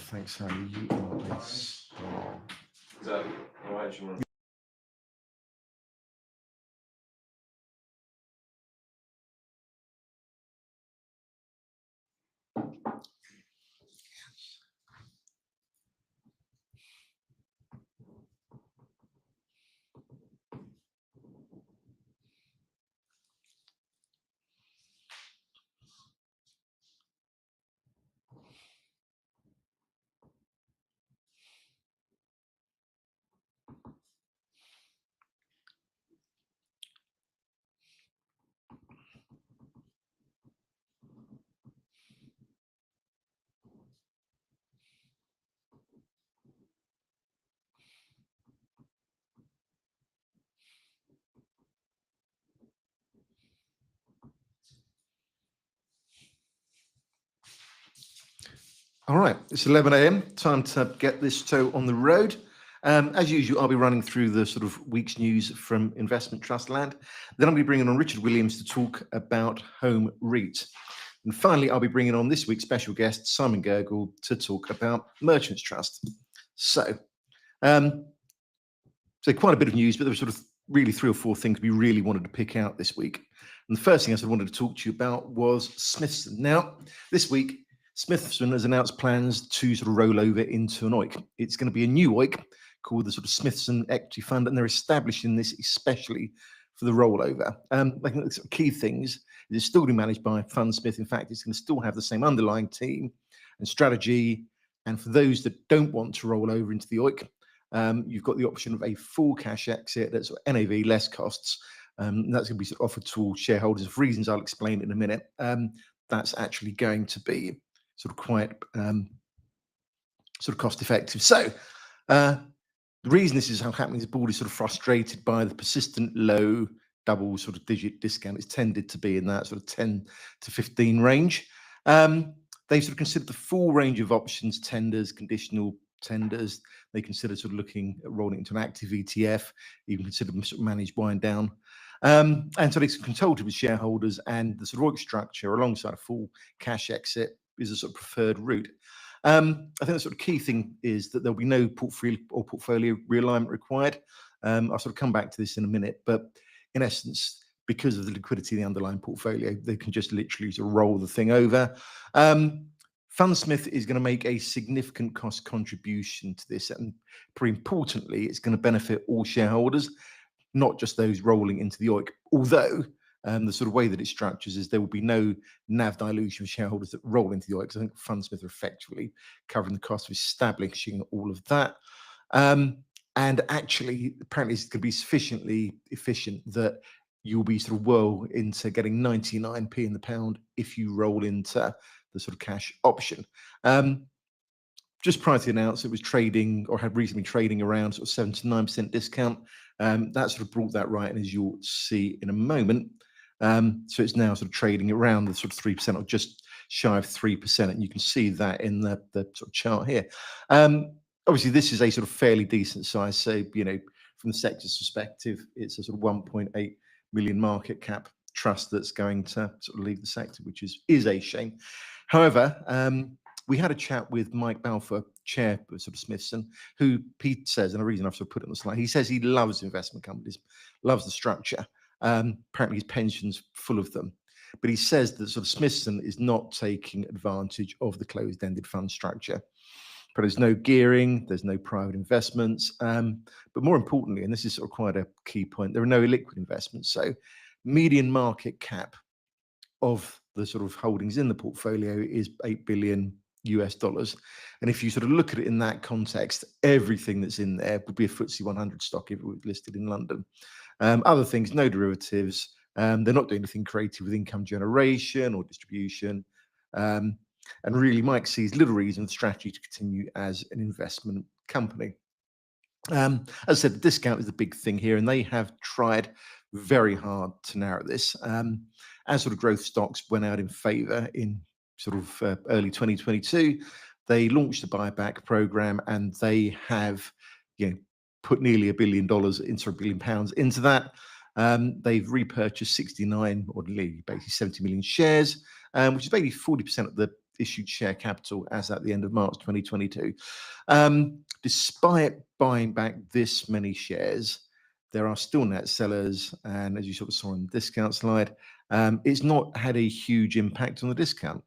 Thanks, Harry. You are a star. Exactly. Why don't you want All right, it's 11 a.m. Time to get this show on the road. As usual, I'll be running through the sort of week's news from investment trust land. Then I'll be bringing on Richard Williams to talk about home REIT. And finally, I'll be bringing on this week's special guest, Simon Gergel, to talk about Merchants Trust. So quite a bit of news, but there were sort of really 3 or 4 things we really wanted to pick out this week. And the first thing I sort of wanted to talk to you about was Smithson. Now, this week, Smithson has announced plans to sort of roll over into an OIC. It's going to be a new OIC called the sort of Smithson Equity Fund, and they're establishing this especially for the rollover. I think the sort of key things is it's still being managed by Fundsmith. In fact, it's going to still have the same underlying team and strategy. And for those that don't want to roll over into the OIC, you've got the option of a full cash exit that's sort of NAV less costs. That's going to be sort of offered to all shareholders for reasons I'll explain in a minute. That's actually going to be sort of quite sort of cost effective. So the reason this is happening is the board is sort of frustrated by the persistent low double sort of digit discount. It's tended to be in that sort of 10 to 15 range. They sort of considered the full range of options, tenders, conditional tenders. They consider sort of looking at rolling into an active ETF, even consider sort of managed wind down. And so they consulted with shareholders, and the sort of OIC structure alongside a full cash exit is a sort of preferred route. I think the sort of key thing is that there'll be no portfolio realignment required. I'll sort of come back to this in a minute, but in essence, because of the liquidity of the underlying portfolio, they can just literally sort of roll the thing over. Fundsmith is going to make a significant cost contribution to this, and pretty importantly, it's going to benefit all shareholders, not just those rolling into the OIC. Although the sort of way that it structures is there will be no NAV dilution of shareholders that roll into the OIC. I think Fundsmith are effectively covering the cost of establishing all of that. And actually, apparently, it's going to be sufficiently efficient that you'll be sort of well into getting 99p in the pound if you roll into the sort of cash option. Just prior to the announcement, it was trading or had recently trading around sort of 7 to 9% discount. That sort of brought that right, and as you'll see in a moment, so it's now sort of trading around the sort of 3% or just shy of 3%, and you can see that in the sort of chart here. Obviously, this is a sort of fairly decent size. So, you know, from the sector's perspective, it's a sort of 1.8 million market cap trust that's going to sort of leave the sector, which is a shame. However, we had a chat with Mike Balfour, chair of sort of Smithson, who Pete says, and the reason I've sort of put it on the slide, he says he loves investment companies, loves the structure. Apparently his pension's full of them. But he says that sort of Smithson is not taking advantage of the closed-ended fund structure. But there's no gearing, there's no private investments. But more importantly, and this is sort of quite a key point, there are no illiquid investments. So median market cap of the sort of holdings in the portfolio is $8 billion US. And if you sort of look at it in that context, everything that's in there would be a FTSE 100 stock if it was listed in London. Other things, no derivatives. They're not doing anything creative with income generation or distribution. And really, Mike sees little reason for the strategy to continue as an investment company. As I said, the discount is the big thing here, and they have tried very hard to narrow this. As sort of growth stocks went out in favour in sort of early 2022, they launched a buyback program, and they have, you know, put nearly $1 billion into £1 billion into that. They've repurchased 69 or basically 70 million shares, which is basically 40% of the issued share capital as at the end of March 2022. Despite buying back this many shares, there are still net sellers, and as you sort of saw on the discount slide, it's not had a huge impact on the discount.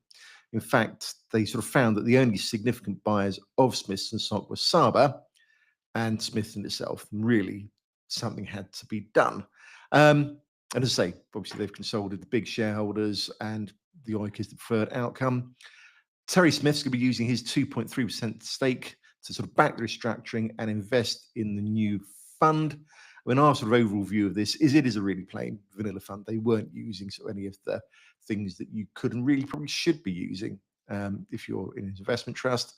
In fact, they sort of found that the only significant buyers of Smithson stock were Saba and Smithson itself. Really, something had to be done. And as I say, obviously they've consulted the big shareholders, and the OIC is the preferred outcome. Terry Smith's going to be using his 2.3% stake to sort of back the restructuring and invest in the new fund. I mean, our sort of overall view of this is it is a really plain vanilla fund. They weren't using sort of any of the things that you could and really probably should be using if you're in an investment trust.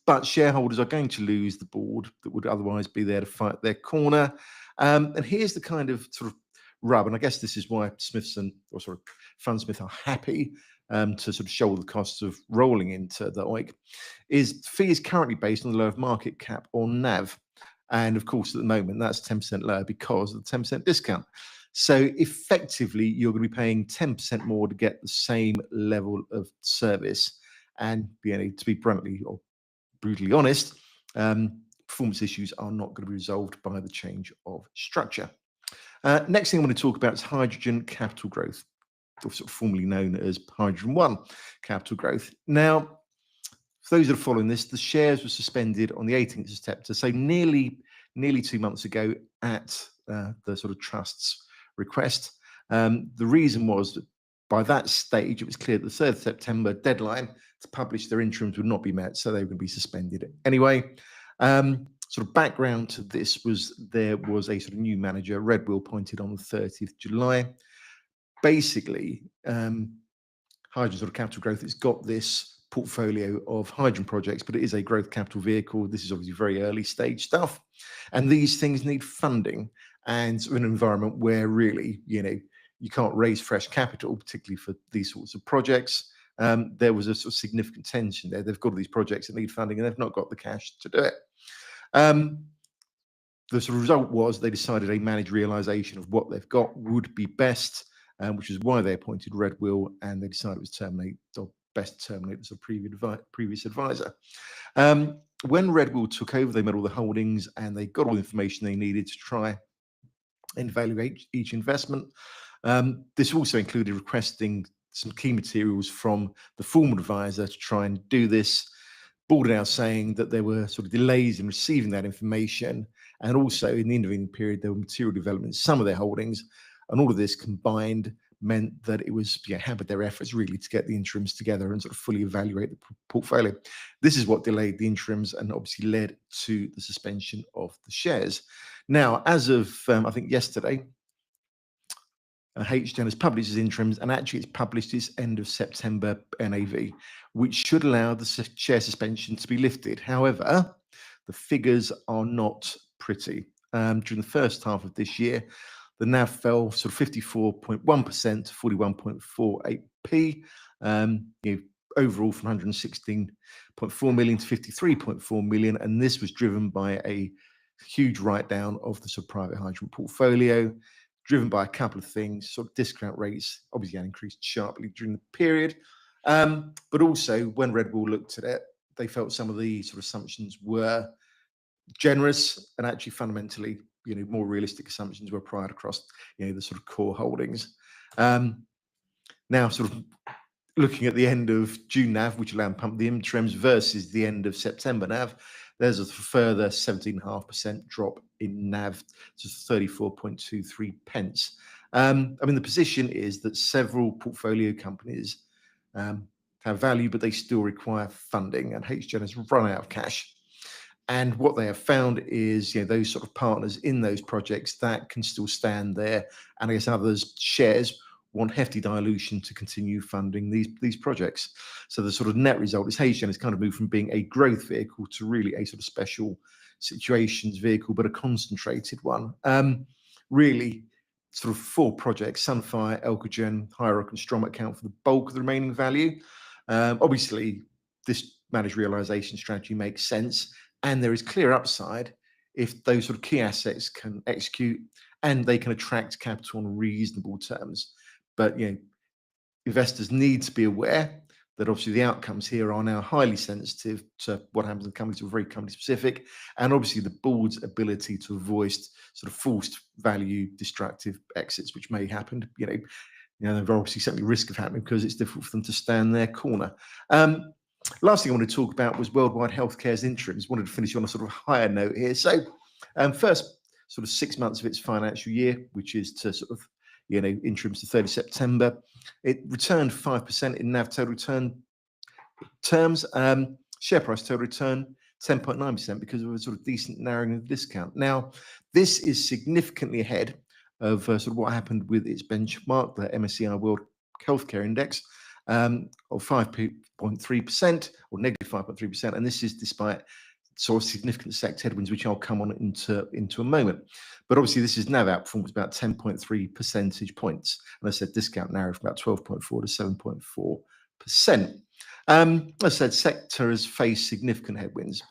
But shareholders are going to lose the board that would otherwise be there to fight their corner. And here's the kind of sort of rub, and I guess this is why Smithson, or sort of Fundsmith, are happy to sort of shoulder the costs of rolling into the OIC, is fee is currently based on the lower market cap or NAV. And of course, at the moment, that's 10% lower because of the 10% discount. So effectively, you're going to be paying 10% more to get the same level of service. And to be bluntly or brutally honest, performance issues are not going to be resolved by the change of structure. Next thing I want to talk about is hydrogen capital growth, or sort of formerly known as Hydrogen One capital growth. Now, for those that are following this, the shares were suspended on the 18th of September, so nearly 2 months ago at the sort of trust's request. The reason was that by that stage, it was clear that the 3rd of September deadline to publish their interims would not be met, so they were going to be suspended. Anyway, sort of background to this was there was a sort of new manager, Redwill, appointed on the 30th of July. Basically, hydrogen sort of capital growth, it's got this portfolio of hydrogen projects, but it is a growth capital vehicle. This is obviously very early stage stuff, and these things need funding. And in an environment where really, you can't raise fresh capital, particularly for these sorts of projects, there was a sort of significant tension there. They've got all these projects that need funding, and they've not got the cash to do it. The sort of result was they decided a managed realization of what they've got would be best, which is why they appointed Redwill, and they decided it was best to terminate the sort of previous advisor. When Redwill took over, they met all the holdings and they got all the information they needed to try and evaluate each investment. This also included requesting some key materials from the former advisor to try and do this. Bordenau saying that there were sort of delays in receiving that information, and also in the intervening period there were material developments in some of their holdings, and all of this combined meant that it was hampered their efforts really to get the interims together and sort of fully evaluate the portfolio. This is what delayed the interims and obviously led to the suspension of the shares. Now, as of I think yesterday, HGen has published its interims, and actually it's published its end of September NAV, which should allow the share suspension to be lifted. However, the figures are not pretty. During the first half of this year, the NAV fell sort of 54.1% to 41.48p. Overall from 116.4 million to 53.4 million, and this was driven by a huge write-down of the sort of private hydrogen portfolio, driven by a couple of things. Sort of discount rates obviously had increased sharply during the period, but also when Redwill looked at it, they felt some of the sort of assumptions were generous, and actually fundamentally, more realistic assumptions were applied across, the sort of core holdings. Now, sort of looking at the end of June NAV, which allowed pump the interims, versus the end of September NAV, there's a further 17.5% drop in NAV to 34.23 pence. I mean, the position is that several portfolio companies have value, but they still require funding, and HGen has run out of cash. And what they have found is, those sort of partners in those projects that can still stand there, and I guess others' shares want hefty dilution to continue funding these projects. So the sort of net result is HGen has kind of moved from being a growth vehicle to really a sort of special situations vehicle, but a concentrated one. Really, sort of 4 projects: Sunfire, Elcogen, Hyrock, and Strom account for the bulk of the remaining value. Obviously, this managed realization strategy makes sense, and there is clear upside if those sort of key assets can execute and they can attract capital on reasonable terms. But investors need to be aware that obviously the outcomes here are now highly sensitive to what happens in companies who are very company specific, and obviously the board's ability to avoid sort of forced value destructive exits, which may happen. There's obviously certainly risk of happening because it's difficult for them to stand their corner. Last thing I wanted to talk about was Worldwide Healthcare's interims. Wanted to finish on a sort of higher note here. So, first sort of 6 months of its financial year, which is to sort of interims to 30 September, it returned 5% in NAV total return terms. Share price total return 10.9% because of a sort of decent narrowing of discount. Now, this is significantly ahead of sort of what happened with its benchmark, the MSCI World Healthcare Index, of 5.3% or negative 5.3%, and this is despite sort of significant sector headwinds, which I'll come on into a moment. But obviously, this is NAV outperformance about 10.3 percentage points, and I said discount narrowed from about 12.4 to 7.4%. As I said, sector has faced significant headwinds.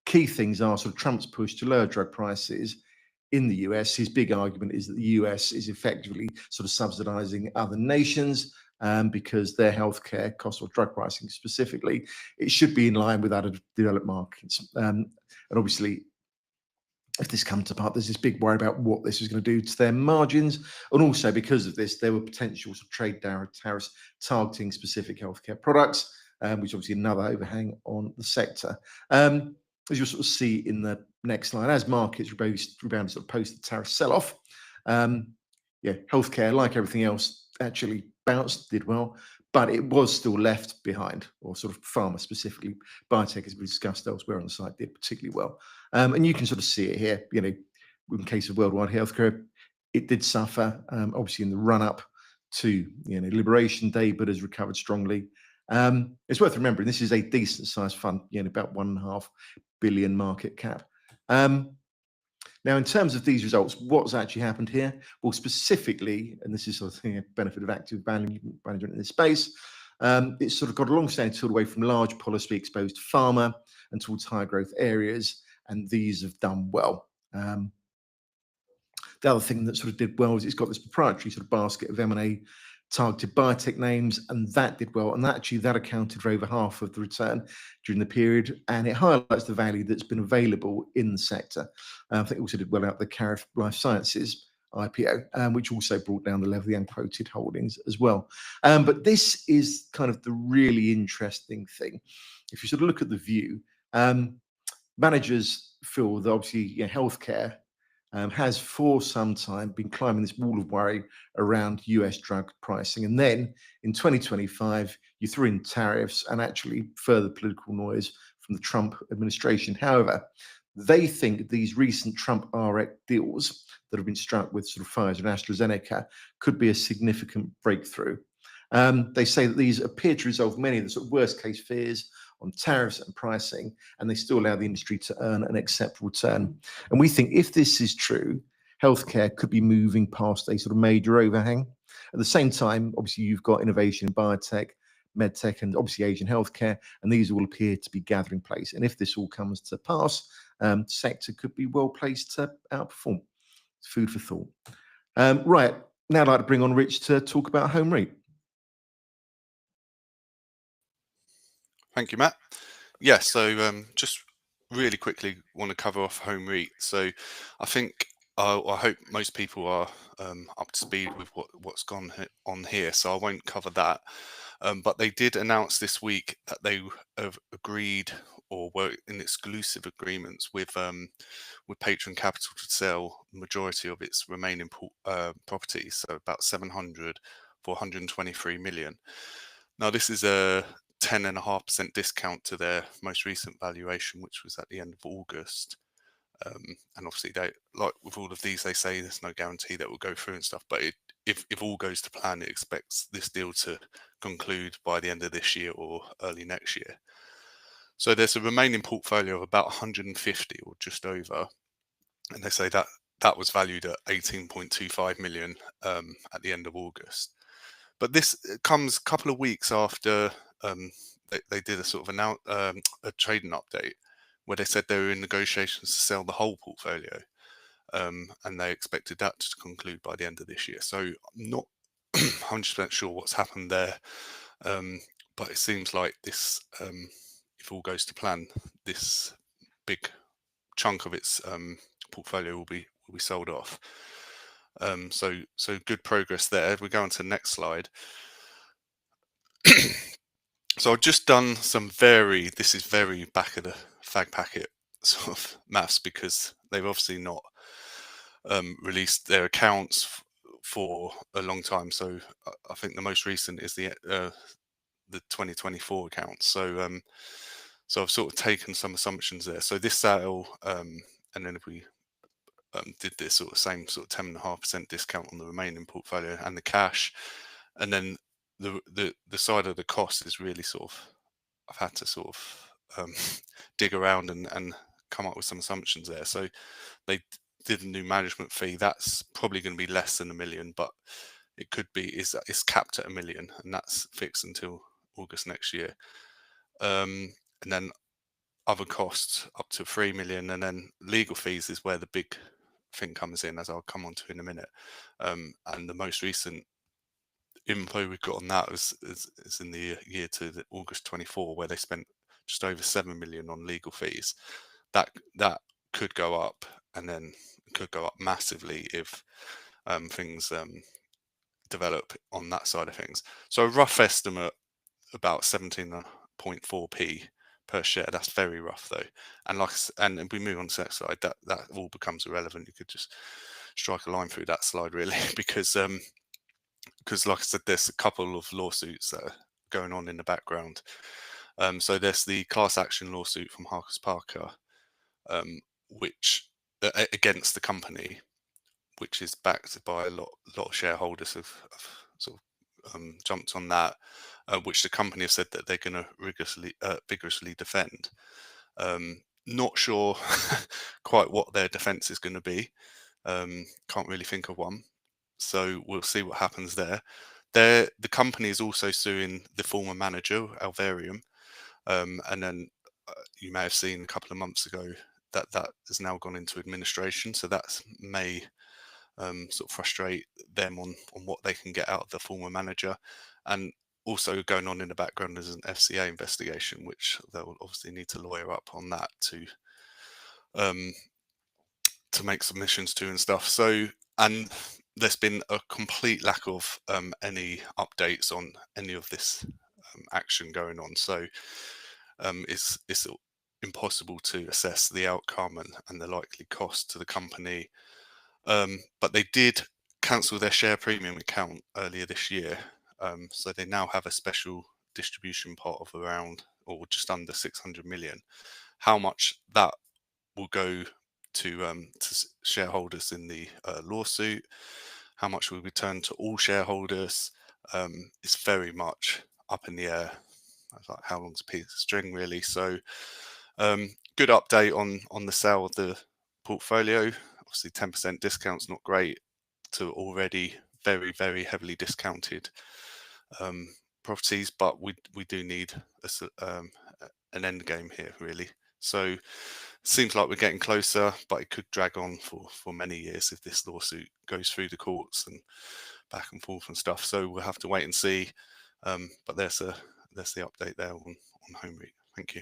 Key things are sort of Trump's push to lower drug prices in the US. His big argument is that the US is effectively sort of subsidizing other nations because their healthcare costs, or drug pricing specifically, it should be in line with other developed markets. And obviously, if this comes to part, there's this big worry about what this is going to do to their margins. And also because of this, there were potential trade tariffs targeting specific healthcare products, which obviously another overhang on the sector. As you'll sort of see in the next slide, as markets rebounded sort of post the tariff sell-off, healthcare, like everything else, actually bounced, did well, but it was still left behind, or sort of pharma specifically. Biotech, as we discussed elsewhere on the site, did particularly well. And you can sort of see it here, in case of Worldwide Healthcare, it did suffer, obviously in the run-up to Liberation Day, but has recovered strongly. It's worth remembering this is a decent sized fund, about 1.5 billion market cap. Now, in terms of these results, what's actually happened here? Well, specifically, and this is sort of a benefit of active management in this space, it's sort of got a long-standing tilt away from large policy exposed pharma and towards high growth areas, and these have done well. The other thing that sort of did well is it's got this proprietary sort of basket of M&A targeted biotech names, and that did well. And that accounted for over half of the return during the period, and it highlights the value that's been available in the sector. I think it also did well out the Carif Life Sciences IPO, which also brought down the level of the unquoted holdings as well. But this is kind of the really interesting thing. If you sort of look at the view, managers feel that obviously healthcare has for some time been climbing this wall of worry around US drug pricing. And then in 2025, you threw in tariffs and actually further political noise from the Trump administration. However, they think these recent Trump RX deals that have been struck with sort of Pfizer and AstraZeneca could be a significant breakthrough. They say that these appear to resolve many of the sort of worst case fears on tariffs and pricing, and they still allow the industry to earn an acceptable return. And we think if this is true, healthcare could be moving past a sort of major overhang. At the same time, obviously, you've got innovation in biotech, medtech, and obviously Asian healthcare, and these all appear to be gathering place. And if this all comes to pass, the sector could be well placed to outperform. It's food for thought. Right, now I'd like to bring on Rich to talk about Home REIT. Thank you, Matt. Yeah, so just really quickly want to cover off Home REIT. So I think I hope most people are up to speed with what's gone on here, so I won't cover that. But they did announce this week that they have agreed or were in exclusive agreements with Patron Capital to sell the majority of its remaining properties, so about 700 for 123 million. Now, this is a 10.5% discount to their most recent valuation, which was at the end of August. And obviously, they, like with all of these, they say there's no guarantee that will go through and stuff. But if all goes to plan, it expects this deal to conclude by the end of this year or early next year. So there's a remaining portfolio of about 150 or just over, and they say that was valued at 18.25 million at the end of August. But this comes a couple of weeks after they did a sort of a trading update where they said they were in negotiations to sell the whole portfolio, and they expected that to conclude by the end of this year. So I'm not 100% sure what's happened there, but it seems like this, if all goes to plan, this big chunk of its portfolio will be sold off. So good progress there. We go on to the next slide. So I've just done some this is very back of the fag packet sort of maths, because they've obviously not released their accounts for a long time. So I think the most recent is the 2024 accounts. So so I've sort of taken some assumptions there. So this sale, and then if we did this sort of same sort of 10.5% discount on the remaining portfolio and the cash, and then the side of the cost is really sort of, I've had to sort of dig around and come up with some assumptions there. So they did a new management fee. That's probably going to be less than $1 million, but it could be it's capped at $1 million, and that's fixed until August next year. And then other costs up to 3 million, and then legal fees is where the big thing comes in, as I'll come on to in a minute. And the most recent info we've got on that is in the year to the August 24, where they spent just over 7 million on legal fees. That could go up, and then could go up massively if things develop on that side of things. So a rough estimate, about 17.4p per share. That's very rough though. And and if we move on to the next slide, that all becomes irrelevant. You could just strike a line through that slide really, because like I said, there's a couple of lawsuits that are going on in the background. So there's the class action lawsuit from Harkus Parker, which against the company, which is backed by a lot of shareholders have sort of jumped on that, which the company have said that they're going to vigorously defend. Not sure quite what their defense is going to be. Can't really think of one. So we'll see what happens there. The company is also suing the former manager, Alvarium, and then you may have seen a couple of months ago that has now gone into administration. So that may sort of frustrate them on what they can get out of the former manager. And also going on in the background is an FCA investigation, which they'll obviously need to lawyer up on that to make submissions to and stuff. So, and there's been a complete lack of any updates on any of this action going on. So it's impossible to assess the outcome and the likely cost to the company. But they did cancel their share premium account earlier this year. So they now have a special distribution pot of around or just under 600 million. How much that will go to shareholders in the lawsuit, how much will be returned to all shareholders, is very much up in the air. Like how long's a piece of string, really. So good update on the sale of the portfolio. Obviously 10% discount's not great to already very, very heavily discounted properties, but we do need an end game here, really. So seems like we're getting closer, but it could drag on for many years if this lawsuit goes through the courts and back and forth and stuff. So we'll have to wait and see. But there's the update there on Home REIT. Thank you.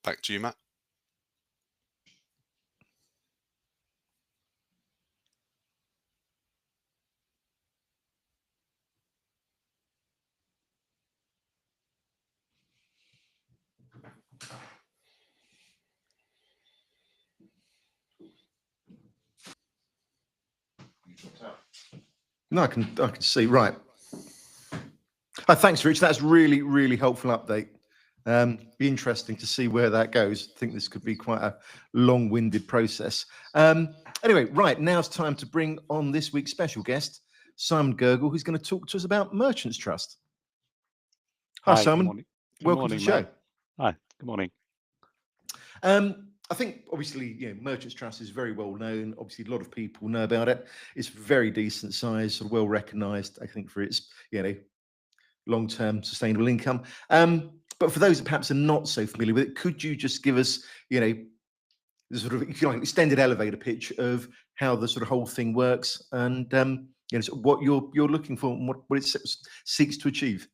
Back to you, Matt. No, I can see. Right. Thanks, Rich. That's really, really helpful update. Be interesting to see where that goes. I think this could be quite a long-winded process. Anyway, right, now it's time to bring on this week's special guest, Simon Gergel, who's going to talk to us about Merchants Trust. Hi, Simon. Good morning. Welcome to the show. Matt. Hi, good morning. I think obviously, Merchants Trust is very well known. Obviously, a lot of people know about it. It's very decent size, sort of well recognised, I think, for its long-term sustainable income. But for those that perhaps are not so familiar with it, could you just give us, the sort of, if you like, extended elevator pitch of how the sort of whole thing works, and sort of what you're looking for and what it seeks to achieve.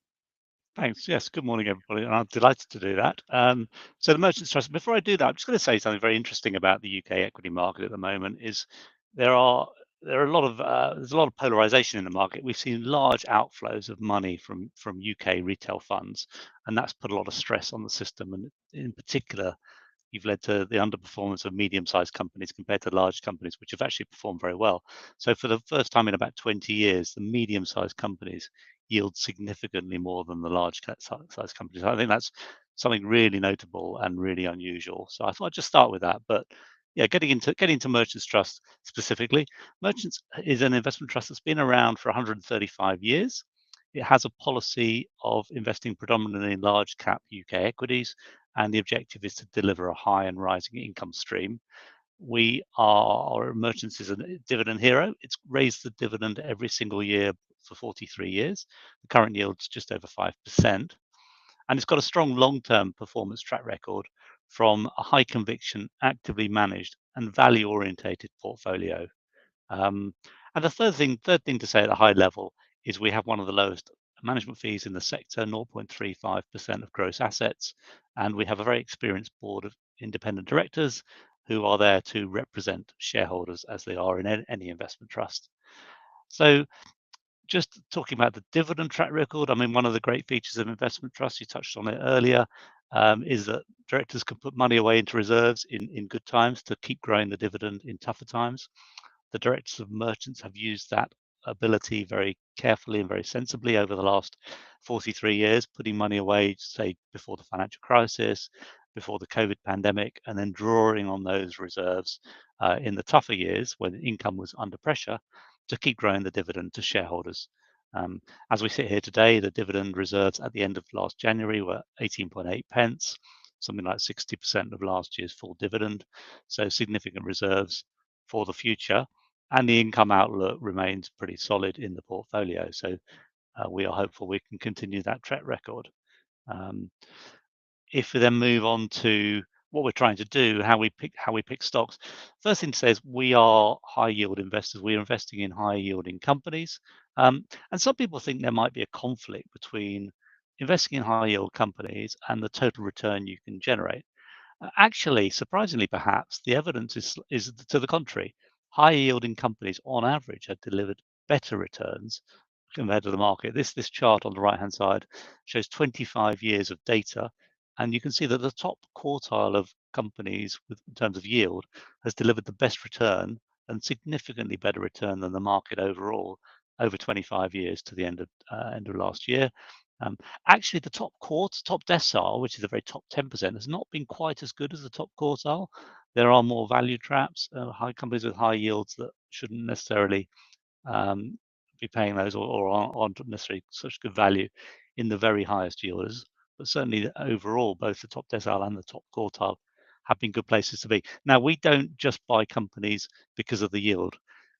Thanks. Yes. Good morning, everybody. And I'm delighted to do that. So the Merchants Trust. Before I do that, I'm just going to say something very interesting about the UK equity market at the moment. Is there are a lot of there's a lot of polarization in the market. We've seen large outflows of money from UK retail funds, and that's put a lot of stress on the system. And in particular, you've led to the underperformance of medium-sized companies compared to large companies, which have actually performed very well. So for the first time in about 20 years, the medium-sized companies yield significantly more than the large-sized companies. I think that's something really notable and really unusual. So I thought I'd just start with that. But yeah, getting into Merchants Trust specifically, Merchants is an investment trust that's been around for 135 years. It has a policy of investing predominantly in large cap UK equities, and the objective is to deliver a high and rising income stream. Our Merchants is a dividend hero. It's raised the dividend every single year for 43 years. The current yield's just over 5%. And it's got a strong long-term performance track record from a high conviction, actively managed and value-orientated portfolio. And the third thing to say at a high level is we have one of the lowest management fees in the sector, 0.35% of gross assets, and we have a very experienced board of independent directors who are there to represent shareholders as they are in any investment trust. So just talking about the dividend track record, I mean, one of the great features of investment trusts, you touched on it earlier, is that directors can put money away into reserves in good times to keep growing the dividend in tougher times. The directors of Merchants have used that ability very carefully and very sensibly over the last 43 years, putting money away, say, before the financial crisis, before the COVID pandemic, and then drawing on those reserves in the tougher years when income was under pressure to keep growing the dividend to shareholders. As we sit here today, the dividend reserves at the end of last January were 18.8 pence, something like 60% of last year's full dividend. So significant reserves for the future, and the income outlook remains pretty solid in the portfolio. So we are hopeful we can continue that track record. If we then move on to what we're trying to do, how we pick stocks. First thing to say is we are high yield investors. We are investing in high yielding companies, and some people think there might be a conflict between investing in high yield companies and the total return you can generate. Actually, surprisingly, perhaps the evidence is to the contrary. High yielding companies, on average, have delivered better returns compared to the market. This chart on the right hand side shows 25 years of data, and you can see that the top quartile of companies in terms of yield has delivered the best return and significantly better return than the market overall over 25 years to the end of last year. Actually, the top decile, which is the very top 10%, has not been quite as good as the top quartile. There are more value traps, high companies with high yields that shouldn't necessarily be paying those or aren't necessarily such good value in the very highest yielders. But certainly overall, both the top decile and the top quartile have been good places to be. Now, we don't just buy companies because of the yield.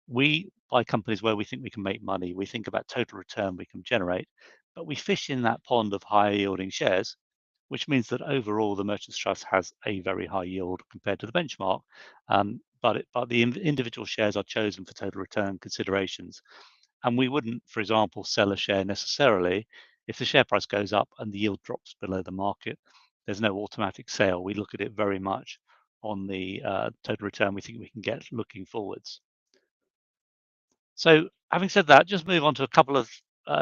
We buy companies where we think we can make money. We think about total return we can generate, but we fish in that pond of higher yielding shares, which means that overall the Merchants Trust has a very high yield compared to the benchmark. But the individual shares are chosen for total return considerations. And we wouldn't, for example, sell a share necessarily if the share price goes up and the yield drops below the market. There's no automatic sale. We look at it very much on the total return we think we can get looking forwards. So having said that, just move on to a couple of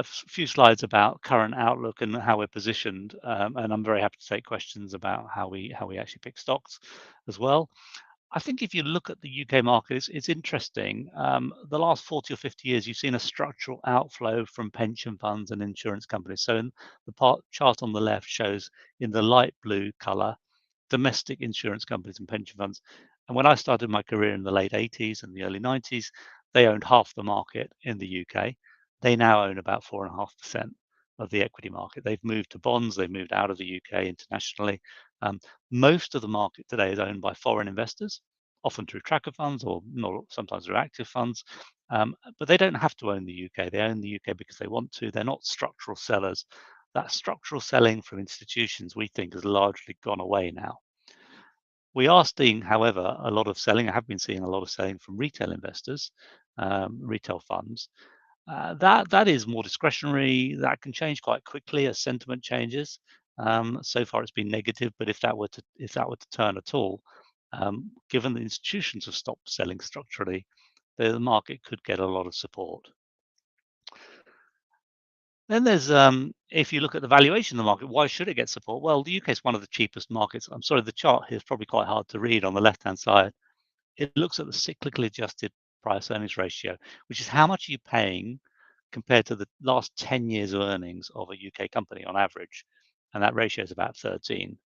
few slides about current outlook and how we're positioned. And I'm very happy to take questions about how we actually pick stocks as well. I think if you look at the UK market, it's interesting. The last 40 or 50 years, you've seen a structural outflow from pension funds and insurance companies. So in the chart on the left shows in the light blue color, domestic insurance companies and pension funds. And when I started my career in the late 80s and the early 90s, they owned half the market in the UK. They now own about 4.5% of the equity market. They've moved to bonds, they've moved out of the UK internationally. Most of the market today is owned by foreign investors, often through tracker funds or not, sometimes through active funds. But they don't have to own the UK. They own the UK because they want to. They're not structural sellers. That structural selling from institutions, we think, has largely gone away now. We are seeing, however, a lot of selling. I have been seeing a lot of selling from retail investors, retail funds. That is more discretionary. That can change quite quickly as sentiment changes. So far, it's been negative, but if that were to turn at all, given the institutions have stopped selling structurally, the market could get a lot of support. Then there's if you look at the valuation of the market, why should it get support? Well, the UK is one of the cheapest markets. I'm sorry, the chart here is probably quite hard to read on the left-hand side. It looks at the cyclically adjusted price earnings ratio, which is how much are you paying compared to the last 10 years of earnings of a UK company on average. And that ratio is about 13,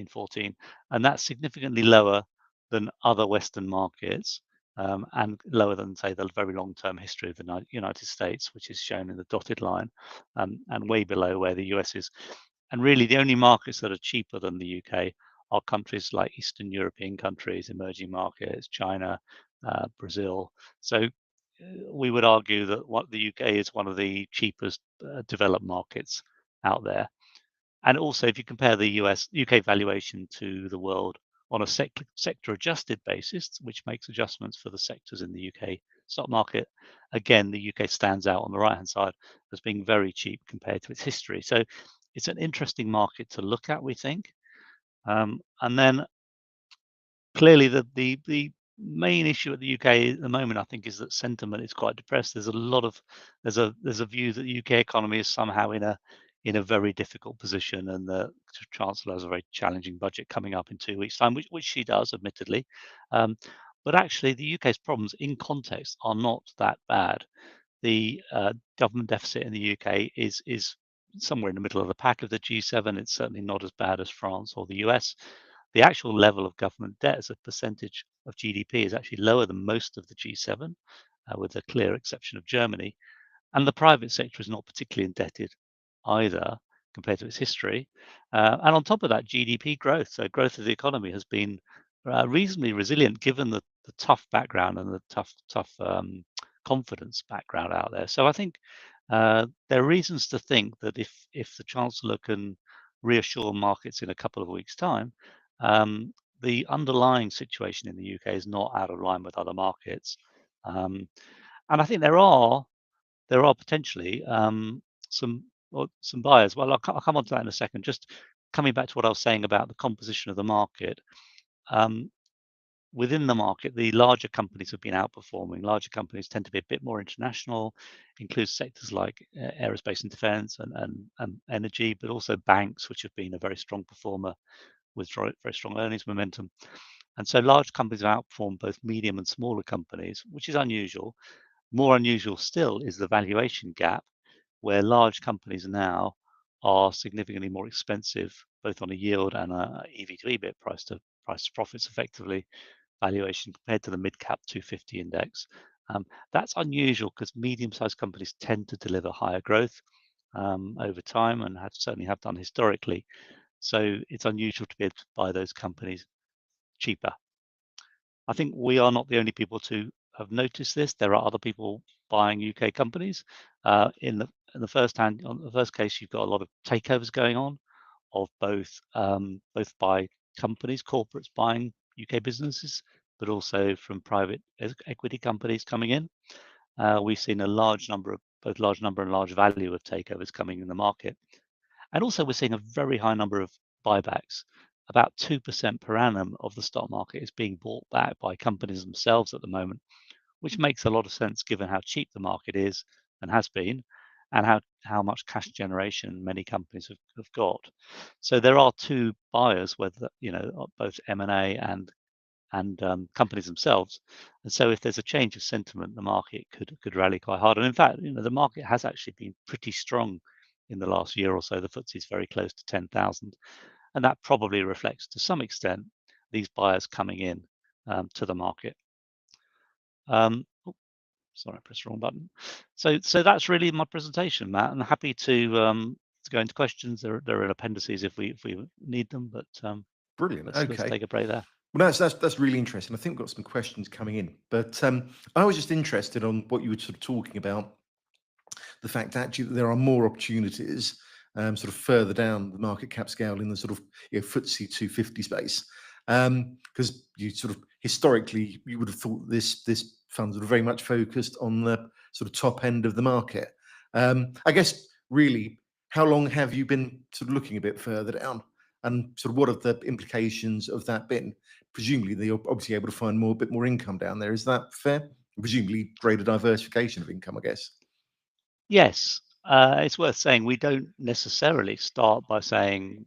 14. And that's significantly lower than other Western markets and lower than, say, the very long-term history of the United States, which is shown in the dotted line, and way below where the US is. And really, the only markets that are cheaper than the UK are countries like Eastern European countries, emerging markets, China, Brazil. So we would argue that what the UK is one of the cheapest developed markets out there. And also, if you compare the UK valuation to the world on a sector adjusted basis, which makes adjustments for the sectors in the UK stock market, again, the UK stands out on the right hand side as being very cheap compared to its history. So it's an interesting market to look at, we think. And then clearly the main issue at the UK at the moment, I think, is that sentiment is quite depressed. There's a view that the UK economy is somehow in a very difficult position, and the Chancellor has a very challenging budget coming up in 2 weeks' time, which she does, admittedly. But actually, the UK's problems in context are not that bad. The government deficit in the UK is somewhere in the middle of the pack of the G7. It's certainly not as bad as France or the US. The actual level of government debt as a percentage of GDP is actually lower than most of the G7, with the clear exception of Germany. And the private sector is not particularly indebted either compared to its history. And on top of that, GDP growth, so growth of the economy, has been reasonably resilient given the tough background and the tough confidence background out there. So I think there are reasons to think that if the Chancellor can reassure markets in a couple of weeks' time, the underlying situation in the UK is not out of line with other markets. And I think there are potentially some buyers. Well, I'll come on to that in a second. Just coming back to what I was saying about the composition of the market. Within the market, the larger companies have been outperforming. Larger companies tend to be a bit more international, includes sectors like aerospace and defense and energy, but also banks, which have been a very strong performer with very strong earnings momentum. And so large companies have outperformed both medium and smaller companies, which is unusual. More unusual still is the valuation gap, where large companies now are significantly more expensive, both on a yield and a EV to EBIT, price to profits effectively, valuation compared to the mid-cap 250 index. That's unusual because medium-sized companies tend to deliver higher growth over time and certainly have done historically. So it's unusual to be able to buy those companies cheaper. I think we are not the only people to have noticed this. There are other people buying UK companies. In the first case, you've got a lot of takeovers going on of both by companies, corporates buying UK businesses, but also from private equity companies coming in. We've seen a large number and large value of takeovers coming in the market. And also we're seeing a very high number of buybacks. About 2% per annum of the stock market is being bought back by companies themselves at the moment, which makes a lot of sense given how cheap the market is and has been, and how much cash generation many companies have got. So there are two buyers, whether both M&A and companies themselves. And so if there's a change of sentiment, the market could rally quite hard. And in fact, the market has actually been pretty strong in the last year or so. The FTSE is very close to 10,000, and that probably reflects to some extent these buyers coming in to the market. Sorry, I pressed the wrong button. So that's really my presentation, Matt. I'm happy to go into questions. There are appendices if we need them, but brilliant. Let's take a break there. Well, that's really interesting. I think we've got some questions coming in, but I was just interested on what you were sort of talking about, the fact actually that there are more opportunities sort of further down the market cap scale in the sort of FTSE 250 space. Because you sort of historically you would have thought this funds were very much focused on the sort of top end of the market. I guess really, how long have you been sort of looking a bit further down, and sort of what have the implications of that been? Presumably, they're obviously able to find a bit more income down there. Is that fair? Presumably, greater diversification of income, I guess. Yes, it's worth saying we don't necessarily start by saying,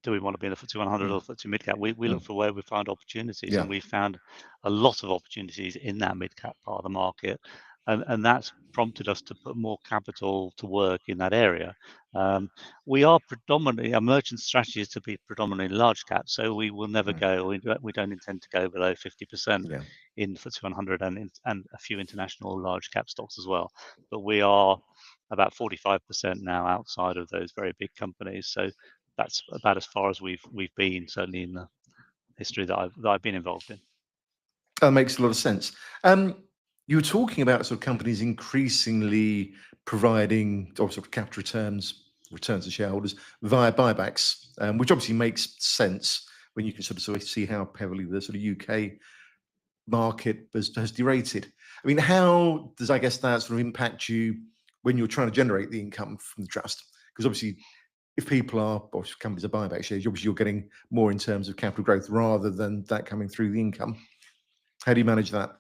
do we want to be in the FTSE 100 or FTSE mid cap? We look for where we find opportunities, and we found a lot of opportunities in that mid cap part of the market, and that's prompted us to put more capital to work in that area. We are predominantly, our merchant strategy is to be predominantly large cap, so we will never go, we don't intend to go below 50% in FTSE 100 and a few international large cap stocks as well. But we are about 45% now outside of those very big companies. So that's about as far as we've been, certainly in the history that I've been involved in. That makes a lot of sense. You were talking about sort of companies increasingly providing sort of capital returns to shareholders via buybacks, which obviously makes sense when you can sort of see how heavily the sort of UK market has derated. I mean, how does, I guess, that sort of impact you when you're trying to generate the income from the trust? Because obviously, if people are, or if companies are buying back shares, obviously you're getting more in terms of capital growth rather than that coming through the income. How do you manage that?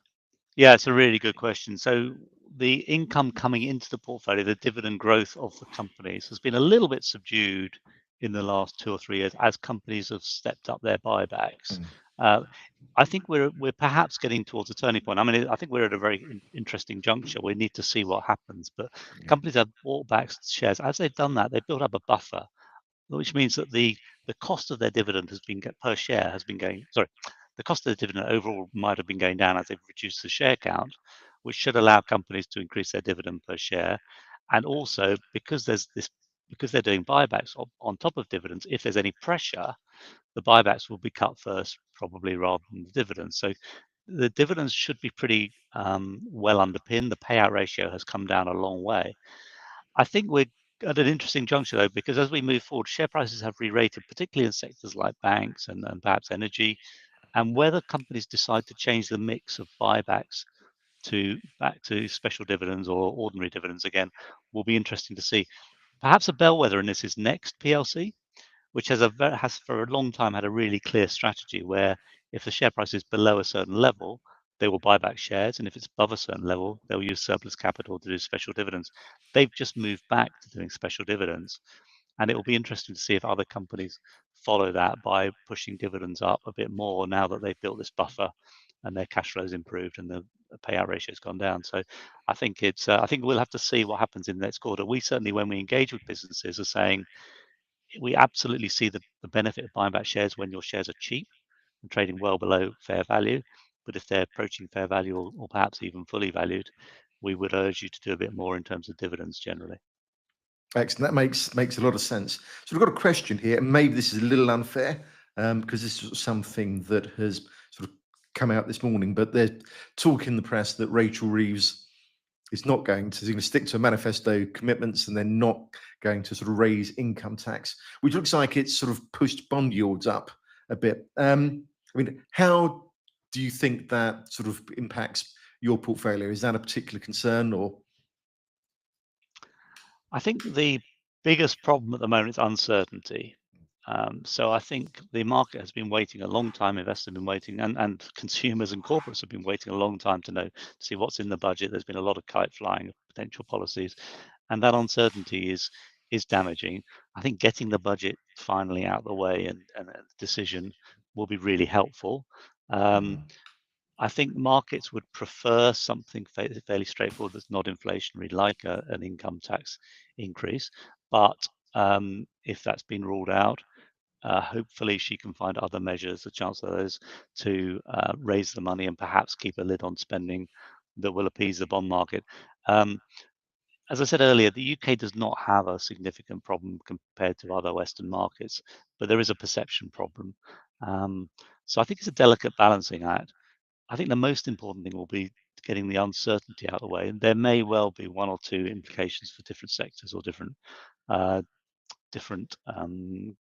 Yeah, it's a really good question. So the income coming into the portfolio, the dividend growth of the companies has been a little bit subdued in the last 2 or 3 years as companies have stepped up their buybacks. I think we're perhaps getting towards a turning point. I mean, I think we're at a very interesting juncture. We need to see what happens. But companies have bought back shares. As they've done that, they've built up a buffer, which means that the cost of their dividend per share has been going. Sorry, the cost of the dividend overall might have been going down as they've reduced the share count, which should allow companies to increase their dividend per share. And also because they're doing buybacks on top of dividends, if there's any pressure, the buybacks will be cut first, probably, rather than the dividends. So the dividends should be pretty well underpinned. The payout ratio has come down a long way. I think we're at an interesting juncture, though, because as we move forward, share prices have re-rated, particularly in sectors like banks and perhaps energy. And whether companies decide to change the mix of buybacks back to special dividends or ordinary dividends again will be interesting to see. Perhaps a bellwether in this is Next PLC, which has for a long time had a really clear strategy where if the share price is below a certain level, they will buy back shares, and if it's above a certain level, they'll use surplus capital to do special dividends. They've just moved back to doing special dividends, and it will be interesting to see if other companies follow that by pushing dividends up a bit more now that they've built this buffer and their cash flows improved and the payout ratio has gone down. So I think I think we'll have to see what happens in the next quarter. We certainly, when we engage with businesses, are saying we absolutely see the benefit of buying back shares when your shares are cheap and trading well below fair value. But if they're approaching fair value or perhaps even fully valued, we would urge you to do a bit more in terms of dividends generally. Excellent. That makes a lot of sense. So we've got a question here, and maybe this is a little unfair because this is something that has sort of come out this morning, but there's talk in the press that Rachel Reeves is not going to stick to manifesto commitments, and they're not going to sort of raise income tax, which looks like it's sort of pushed bond yields up a bit. I mean, how do you think that sort of impacts your portfolio? Is that a particular concern, or? I think the biggest problem at the moment is uncertainty. So I think the market has been waiting a long time, investors have been waiting, and consumers and corporates have been waiting a long time to see what's in the budget. There's been a lot of kite flying of potential policies, and that uncertainty is damaging. I think getting the budget finally out of the way and a decision will be really helpful. I think markets would prefer something fairly straightforward that's not inflationary, like an income tax increase. But if that's been ruled out, hopefully she can find other measures, the Chancellor is, to raise the money and perhaps keep a lid on spending that will appease the bond market. As I said earlier, the UK does not have a significant problem compared to other Western markets, but there is a perception problem. So I think it's a delicate balancing act. I think the most important thing will be getting the uncertainty out of the way. And there may well be 1 or 2 implications for different sectors or different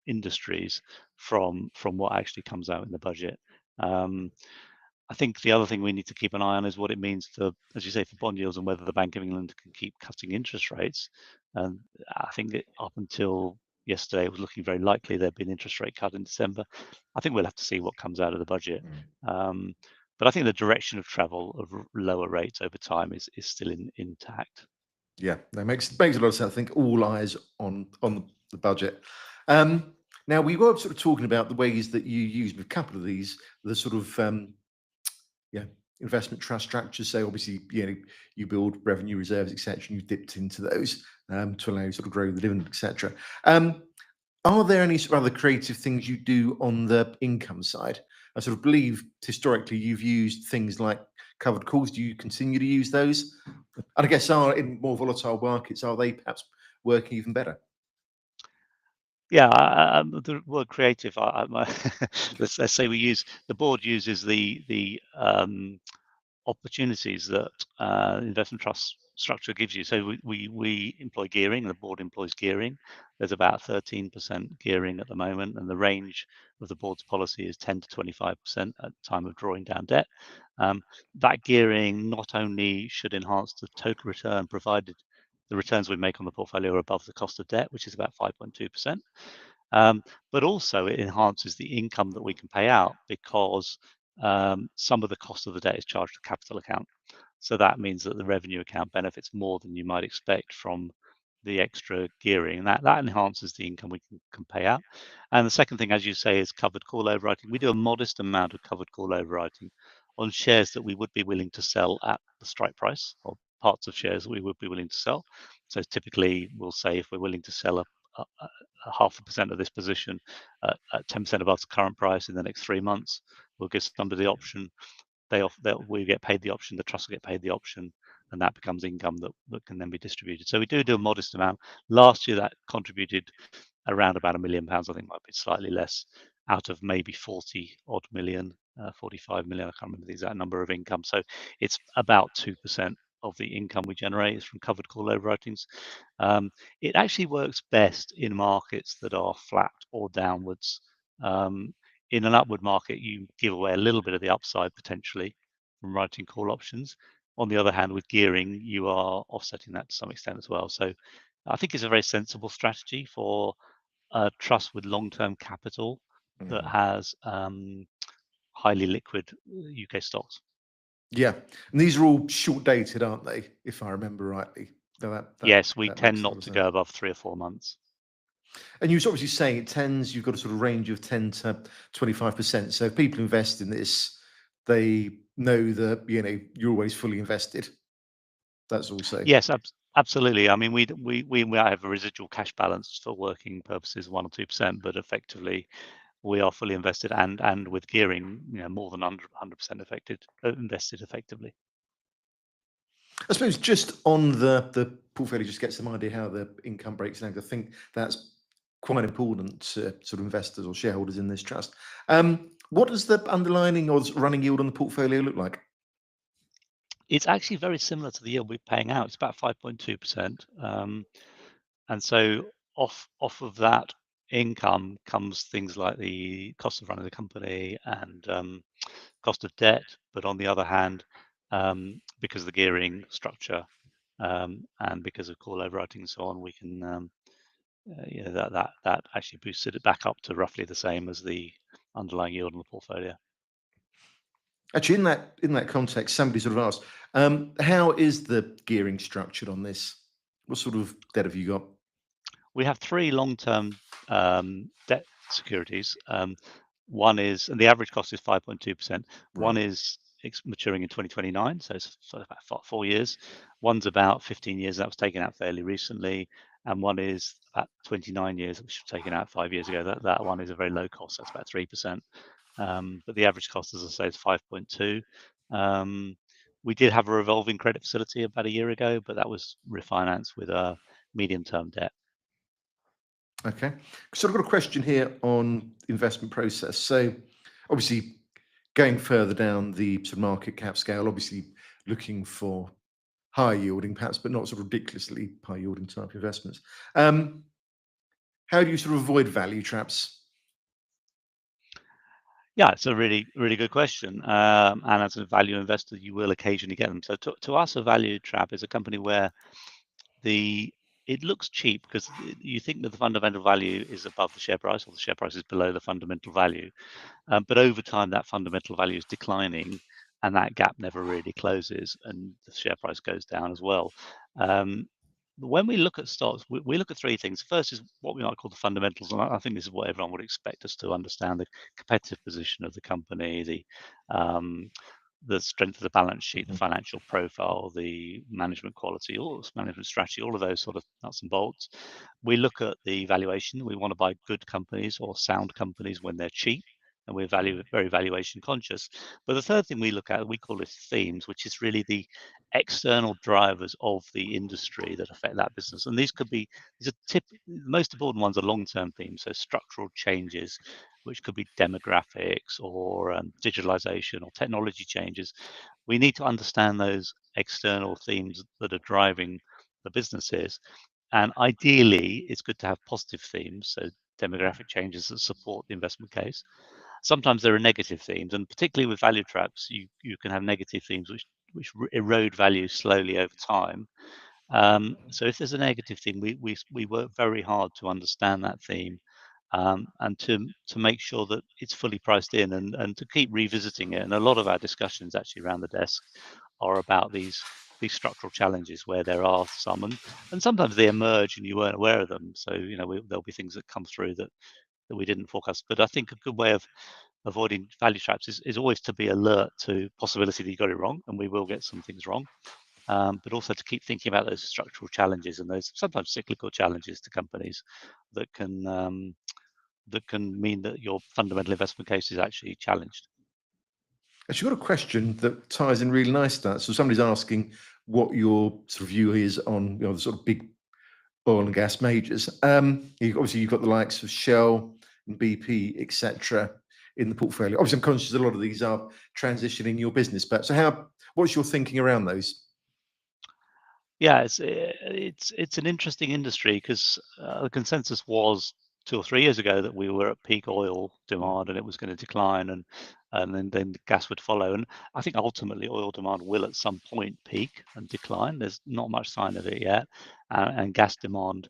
industries from what actually comes out in the budget. I think the other thing we need to keep an eye on is what it means for, as you say, for bond yields and whether the Bank of England can keep cutting interest rates. And I think that up until yesterday, it was looking very likely there'd be an interest rate cut in December. I think we'll have to see what comes out of the budget. But I think the direction of travel of lower rates over time is still intact. Yeah, that makes a lot of sense. I think all eyes on the budget. Now we were sort of talking about the ways that you use a couple of these, the sort of investment trust structures. So obviously, you build revenue reserves, etc., and you dipped into those to allow you sort of grow the dividend, etc. Are there any sort of other creative things you do on the income side? I sort of believe historically you've used things like covered calls. Do you continue to use those? And I guess in more volatile markets, are they perhaps working even better? Yeah, the word creative. Let's say the board uses the opportunities that investment trust structure gives you. So we employ gearing, the board employs gearing. There's about 13% gearing at the moment, and the range of the board's policy is 10 to 25% at the time of drawing down debt. That gearing not only should enhance the total return, provided the returns we make on the portfolio are above the cost of debt, which is about 5.2%. But also it enhances the income that we can pay out because some of the cost of the debt is charged to capital account. So that means that the revenue account benefits more than you might expect from the extra gearing. And that enhances the income we can pay out. And the second thing, as you say, is covered call overwriting. We do a modest amount of covered call overwriting on shares that we would be willing to sell at the strike price, or parts of shares that we would be willing to sell. So typically we'll say if we're willing to sell a 0.5% of this position at 10% above the current price in the next 3 months, we'll give somebody the option. We get paid the option, the trust will get paid the option, and that becomes income that can then be distributed. So we do a modest amount. Last year that contributed around about £1 million, I think might be slightly less, out of maybe 40 odd million, 45 million, I can't remember the exact number of income. So it's about 2% of the income we generate is from covered call overwritings. It actually works best in markets that are flat or downwards. In an upward market, you give away a little bit of the upside potentially from writing call options. On the other hand, with gearing, you are offsetting that to some extent as well. So I think it's a very sensible strategy for a trust with long-term capital that has highly liquid UK stocks. Yeah, and these are all short dated, aren't they? If I remember rightly. Yes, we tend makes a lot not of to sense. go above 3 or 4 months. And you're obviously saying you've got a sort of range of 10 to 25%. So if people invest in this, they know that you're always fully invested. That's also. Yes, absolutely. I mean, we have a residual cash balance for working purposes, 1 or 2%, but effectively we are fully invested and with gearing, more than 100% invested effectively. I suppose just on the portfolio, just get some idea how the income breaks down. I think that's quite important to sort of investors or shareholders in this trust. What does the underlying or running yield on the portfolio look like? It's actually very similar to the yield we're paying out. It's about 5.2%. And so off of that income comes things like the cost of running the company and cost of debt. But on the other hand, because of the gearing structure and because of call overwriting and so on, we can that actually boosted it back up to roughly the same as the underlying yield on the portfolio. Actually, in that context, somebody sort of asked, how is the gearing structured on this? What sort of debt have you got? We have 3 long-term debt securities. One is, and the average cost is 5.2%. One is maturing in 2029, so it's sort of about 4 years. One's about 15 years, that was taken out fairly recently, and one is about 29 years, which was taken out 5 years ago. That one is a very low cost, that's about 3%. But the average cost, as I say, is 5.2. We did have a revolving credit facility about a year ago, but that was refinanced with a medium-term debt. Okay, so I've got a question here on investment process. So obviously going further down the sort of market cap scale, obviously looking for high yielding perhaps, but not sort of ridiculously high yielding type investments. how do you sort of avoid value traps? Yeah, it's a really, really good question. And as a value investor, you will occasionally get them. So to us, a value trap is a company where it looks cheap because you think that the fundamental value is above the share price, or the share price is below the fundamental value. But over time, that fundamental value is declining, and that gap never really closes, and the share price goes down as well. When we look at stocks, we look at three things. First is what we might call the fundamentals, and I think this is what everyone would expect us to understand: the competitive position of the company, the strength of the balance sheet, the financial profile, the management quality, all management strategy, all of those sort of nuts and bolts. We look at the valuation. We want to buy good companies or sound companies when they're cheap, and we're very valuation conscious. But the third thing we look at, we call it themes, which is really the external drivers of the industry that affect that business. And these are the most important ones are long-term themes, so structural changes, which could be demographics or digitalization or technology changes. We need to understand those external themes that are driving the businesses. And ideally, it's good to have positive themes, so demographic changes that support the investment case. Sometimes there are negative themes, and particularly with value traps, you can have negative themes which erode value slowly over time. So if there's a negative theme, we work very hard to understand that theme, and to make sure that it's fully priced in, and to keep revisiting it. And a lot of our discussions actually around the desk are about these structural challenges where there are some, and sometimes they emerge and you weren't aware of them. So there'll be things that come through that we didn't forecast. But I think a good way of avoiding value traps is always to be alert to possibility that you got it wrong, and we will get some things wrong. But also to keep thinking about those structural challenges and those sometimes cyclical challenges to companies that can mean that your fundamental investment case is actually challenged. Actually, got a question that ties in really nice to that. So somebody's asking what your sort of view is on the sort of big oil and gas majors. Obviously, you've got the likes of Shell and BP, etc., in the portfolio. Obviously, I'm conscious a lot of these are transitioning your business, but so what's your thinking around those? Yeah, it's an interesting industry because the consensus was 2 or 3 years ago that we were at peak oil demand and it was going to decline, and then gas would follow. And I think ultimately oil demand will at some point peak and decline. There's not much sign of it yet, and gas demand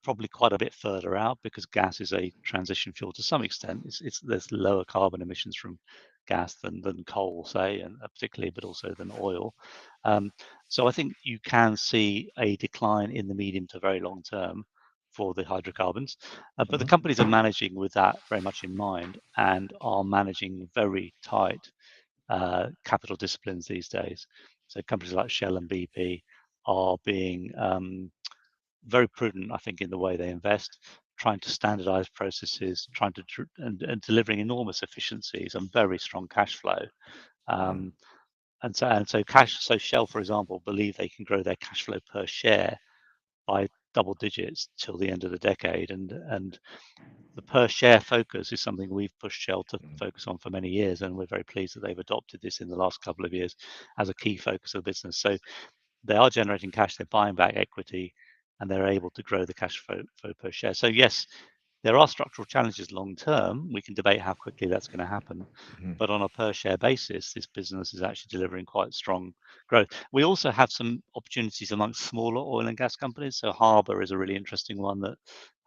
probably quite a bit further out because gas is a transition fuel to some extent. There's lower carbon emissions from gas than coal, say, and particularly, but also than oil. So I think you can see a decline in the medium to very long term for the hydrocarbons, but the companies are managing with that very much in mind and are managing very tight capital disciplines these days. So companies like Shell and BP are being very prudent, I think, in the way they invest, trying to standardize processes, trying to and delivering enormous efficiencies and very strong cash flow. And so Shell, for example, believe they can grow their cash flow per share by double digits till the end of the decade. And the per share focus is something we've pushed Shell to focus on for many years, and we're very pleased that they've adopted this in the last couple of years as a key focus of the business. So they are generating cash, they're buying back equity, and they're able to grow the cash flow per share. So yes, there are structural challenges long term. We can debate how quickly that's going to happen, but on a per share basis, this business is actually delivering quite strong growth. We also have some opportunities amongst smaller oil and gas companies. So Harbour is a really interesting one that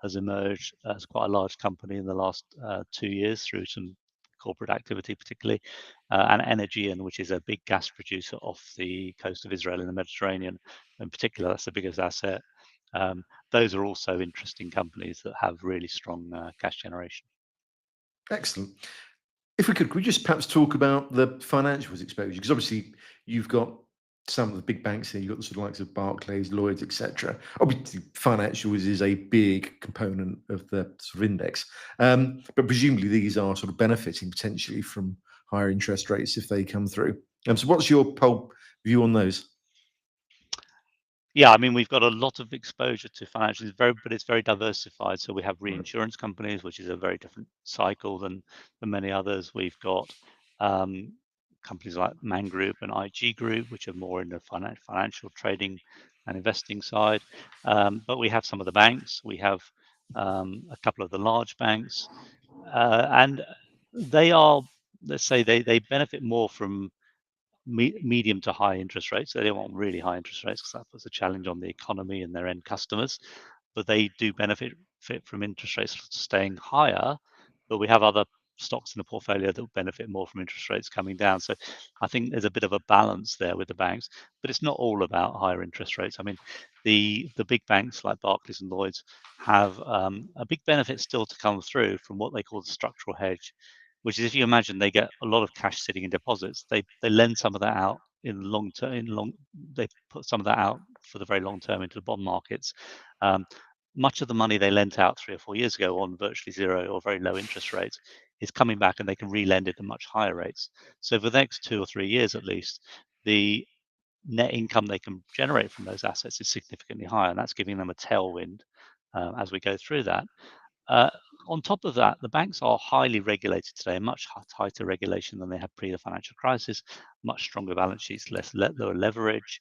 has emerged as quite a large company in the last 2 years through some corporate activity, particularly, and Energean, which is a big gas producer off the coast of Israel in the Mediterranean. In particular, that's the biggest asset. Those are also interesting companies that have really strong cash generation. Excellent. If we could we just perhaps talk about the financials exposure? Because obviously you've got some of the big banks here. You've got the sort of likes of Barclays, Lloyds, etc. Obviously, financials is a big component of the sort of index, but presumably these are sort of benefiting potentially from higher interest rates if they come through. So, what's your whole view on those? Yeah, I mean, we've got a lot of exposure to financials, but it's very diversified. So we have reinsurance companies, which is a very different cycle than many others. We've got companies like Man Group and IG Group, which are more in the financial trading and investing side. But we have some of the banks. We have a couple of the large banks, and they are, let's say, they benefit more from medium to high interest rates. They don't want really high interest rates because that puts a challenge on the economy and their end customers. But they do benefit from interest rates staying higher. But we have other stocks in the portfolio that benefit more from interest rates coming down. So I think there's a bit of a balance there with the banks, but it's not all about higher interest rates. I mean, the big banks like Barclays and Lloyds have a big benefit still to come through from what they call the structural hedge, which is, if you imagine they get a lot of cash sitting in deposits, they lend some of that out in long term. They put some of that out for the very long term into the bond markets. Much of the money they lent out 3 or 4 years ago on virtually zero or very low interest rates is coming back, and they can re-lend it at much higher rates. So for the next 2 or 3 years at least, the net income they can generate from those assets is significantly higher, and that's giving them a tailwind as we go through that. On top of that, the banks are highly regulated today, much tighter regulation than they had pre the financial crisis, much stronger balance sheets, lower leverage.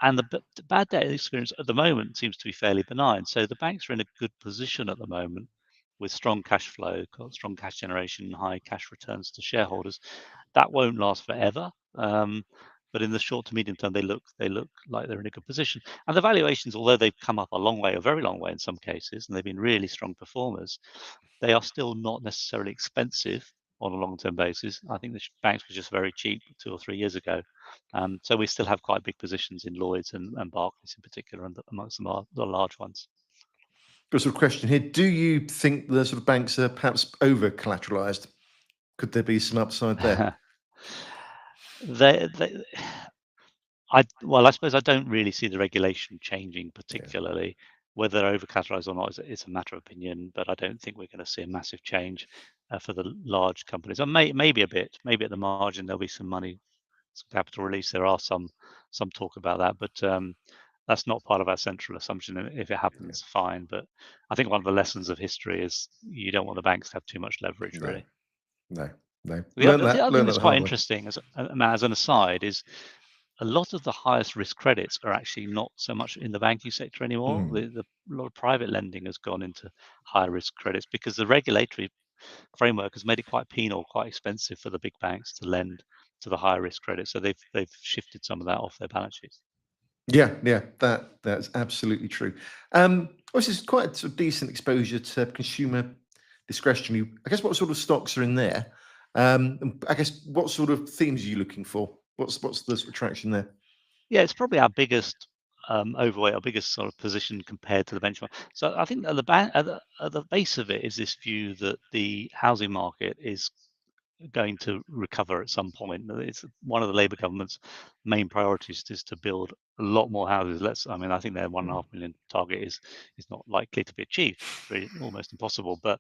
And the bad debt experience at the moment seems to be fairly benign. So the banks are in a good position at the moment with strong cash flow, strong cash generation, high cash returns to shareholders. That won't last forever. But in the short to medium term, they look like they're in a good position. And the valuations, although they've come up a long way, a very long way in some cases, and they've been really strong performers, they are still not necessarily expensive on a long-term basis. I think the banks were just very cheap 2 or 3 years ago. So we still have quite big positions in Lloyds and Barclays in particular, and amongst the large ones. Got a sort of question here. Do you think the sort of banks are perhaps over collateralized? Could there be some upside there? I suppose I don't really see the regulation changing particularly. Whether they're over-collateralized or not is a matter of opinion, but I don't think we're going to see a massive change for the large companies. And maybe a bit, maybe at the margin there'll be some money, some capital release. There are some talk about that, but that's not part of our central assumption. And if it happens, fine. But I think one of the lessons of history is you don't want the banks to have too much leverage, really. No. The other thing that's quite interesting, as an aside, is a lot of the highest risk credits are actually not so much in the banking sector anymore. A lot of private lending has gone into higher risk credits because the regulatory framework has made it quite penal, quite expensive for the big banks to lend to the higher risk credits. So they've shifted some of that off their balance sheets. Yeah, that's absolutely true. This is quite a sort of decent exposure to consumer discretionary. I guess what sort of stocks are in there? And I guess what sort of themes are you looking for? What's the sort of attraction there? Yeah, it's probably our biggest overweight, our biggest sort of position compared to the benchmark. So I think at the base of it is this view that the housing market is going to recover at some point. It's one of the Labour government's main priorities is to build a lot more houses. I think their 1.5 million target is not likely to be achieved. It's really almost impossible. But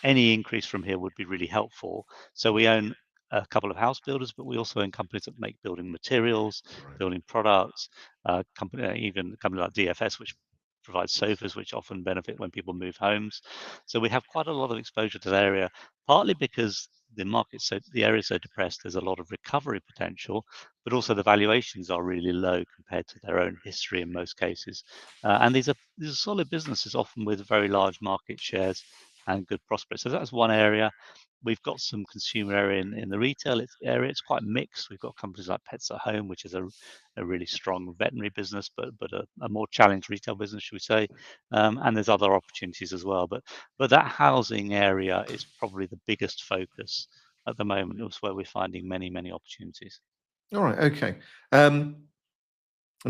any increase from here would be really helpful. So we own a couple of house builders, but we also own companies that make building materials, building products, even a company like DFS, which provides sofas, which often benefit when people move homes. So we have quite a lot of exposure to that area, partly because the area is so depressed, there's a lot of recovery potential, but also the valuations are really low compared to their own history in most cases. And these are solid businesses, often with very large market shares and good prospects. So that's one area. We've got some consumer area in the retail area. It's quite mixed. We've got companies like Pets at Home, which is a really strong veterinary business, but a more challenged retail business, should we say? And there's other opportunities as well. But that housing area is probably the biggest focus at the moment. It's where we're finding many opportunities. All right, okay. And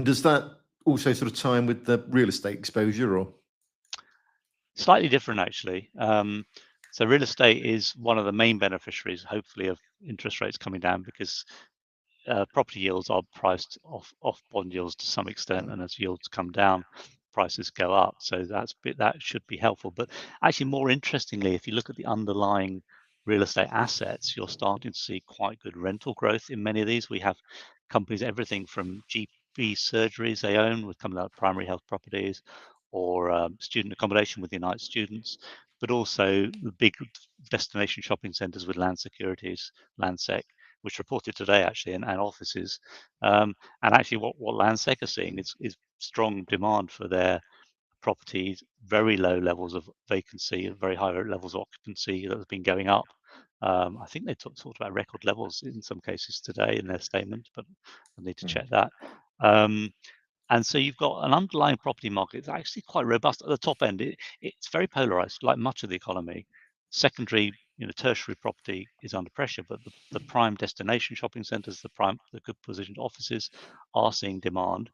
does that also sort of tie in with the real estate exposure, or? Slightly different, actually. So real estate is one of the main beneficiaries, hopefully, of interest rates coming down because property yields are priced off bond yields to some extent, and as yields come down, prices go up. So that should be helpful. But actually, more interestingly, if you look at the underlying real estate assets, you're starting to see quite good rental growth in many of these. We have companies, everything from GP surgeries they own with companies like Primary Health Properties, or student accommodation with Unite Students, but also the big destination shopping centres with Land Securities, Landsec, which reported today actually, and offices. And actually what Landsec are seeing is strong demand for their properties, very low levels of vacancy, very high levels of occupancy that has been going up. I think they talked about record levels in some cases today in their statement, but I need to check that. And so you've got an underlying property market that's actually quite robust at the top end. It's very polarized, like much of the economy. Secondary, tertiary property is under pressure, but the prime destination shopping centres, the good positioned offices are seeing demand.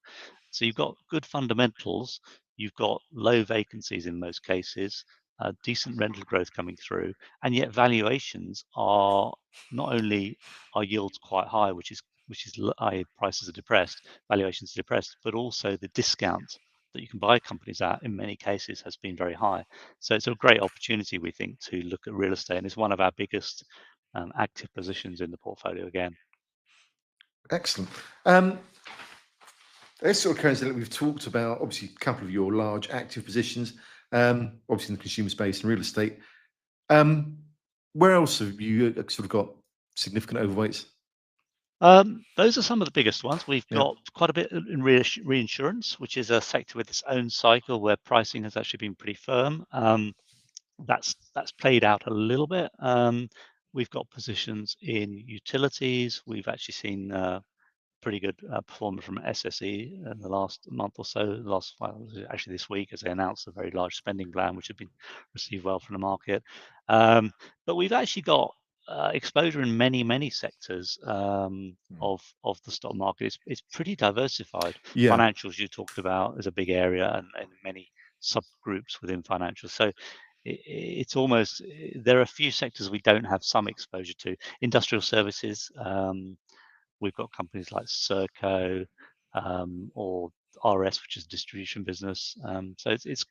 So you've got good fundamentals, you've got low vacancies in most cases, decent rental growth coming through, and yet valuations are not only are yields quite high, which is prices are depressed, valuations are depressed, but also the discount that you can buy companies at in many cases has been very high. So it's a great opportunity, we think, to look at real estate, and it's one of our biggest active positions in the portfolio again. Excellent. This sort of coincides that we've talked about, obviously, a couple of your large active positions, obviously in the consumer space and real estate. Where else have you sort of got significant overweights? Those are some of the biggest ones. We've got quite a bit in reinsurance, which is a sector with its own cycle where pricing has actually been pretty firm. That's played out a little bit. We've got positions in utilities. We've actually seen pretty good performance from SSE in the last month or so. Actually this week, as they announced a very large spending plan, which had been received well from the market. But we've actually got exposure in many sectors of the stock market. It's pretty diversified. Yeah. Financials you talked about is a big area, and many subgroups within financials. So it's almost, there are a few sectors we don't have some exposure to. Industrial services. We've got companies like Serco or RS, which is a distribution business. So it's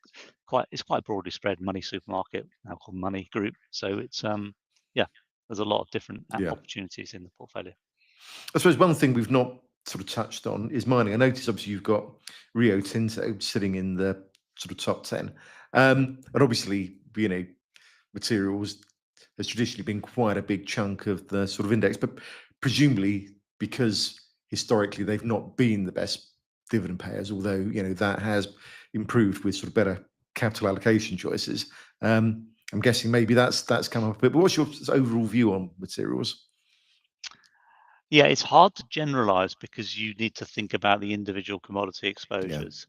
quite broadly spread. Money Supermarket, now called Money Group. So it's there's a lot of different opportunities in the portfolio. I suppose one thing we've not sort of touched on is mining. I noticed obviously you've got Rio Tinto sitting in the sort of top 10, and obviously materials has traditionally been quite a big chunk of the sort of index, but presumably because historically they've not been the best dividend payers, although that has improved with sort of better capital allocation choices. I'm guessing maybe that's come up a bit. But what's your overall view on materials? Yeah, it's hard to generalize because you need to think about the individual commodity exposures.